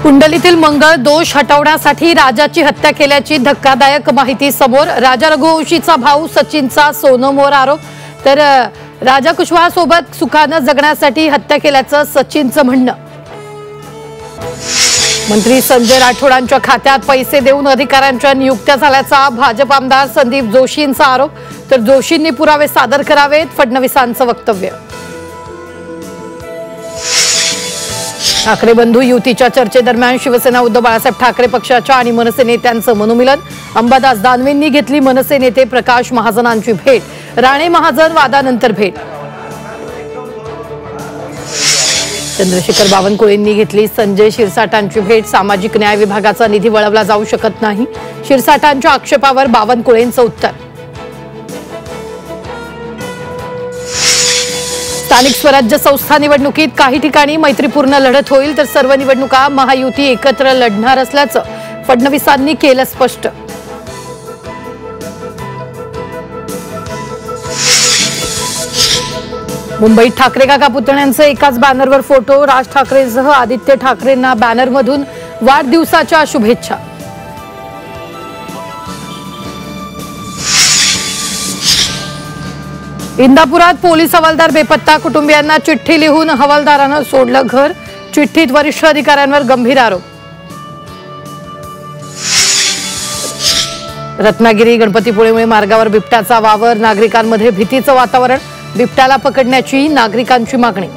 कुंडलीतील मंगळ दोष हटवण्यासाठी राजाची हत्या केल्याची धक्कादायक माहिती समोर। राजा रघुवंशीचा भाऊ सचिनचा सोनमवर आरोप। तर राजा कुशवाहा सोबत सुखाने जगण्यासाठी हत्या केल्याचं सचिनचं म्हणणं। मंत्री संजय राठोडांच्या खात्यात पैसे देऊन अधिकाऱ्यांच्या नियुक्त्या झाल्याचा भाजप आमदार संदीप जोशींचा आरोप। तर जोशींनी पुरावे सादर करावेत, फडणवीसांचं वक्तव्य। ठाकरे बंधू युतीच्या चर्चेदरम्यान शिवसेना उद्धव बाळासाहेब ठाकरे पक्षाच्या आणि मनसे नेत्यांचं मनोमिलन। अंबादास दानवेंनी घेतली मनसे नेते प्रकाश महाजनांची भेट। राणे महाजन वादानंतर भेट। चंद्रशेखर बावनकुळेंनी घेतली संजय शिरसाटांची भेट। सामाजिक न्याय विभागाचा निधी वळवला जाऊ शकत नाही, शिरसाटांच्या आक्षेपावर बावनकुळेंचं उत्तर। स्थानिक स्वराज्य संस्था निवडणुकीत काही ठिकाणी मैत्रीपूर्ण लढत होईल, तर सर्व निवडणुका महायुती एकत्र लढणार असल्याचं फडणवीसांनी केलं स्पष्ट। मुंबईत ठाकरे काका पुतण्यांचे एकाच बॅनरवर फोटो। राज ठाकरेंसह आदित्य ठाकरेंना बॅनरमधून वाढदिवसाच्या शुभेच्छा। इंदापुरात पोलीस हवालदार बेपत्ता। कुटुंबियांना चिठ्ठी लिहून हवालदारानं सोडलं घर। चिठ्ठीत वरिष्ठ अधिकाऱ्यांवर गंभीर आरोप। रत्नागिरी गणपतीपुळेमुळे मार्गावर बिबट्याचा वावर। नागरिकांमध्ये भीतीचं वातावरण। बिबट्याला पकडण्याची नागरिकांची मागणी।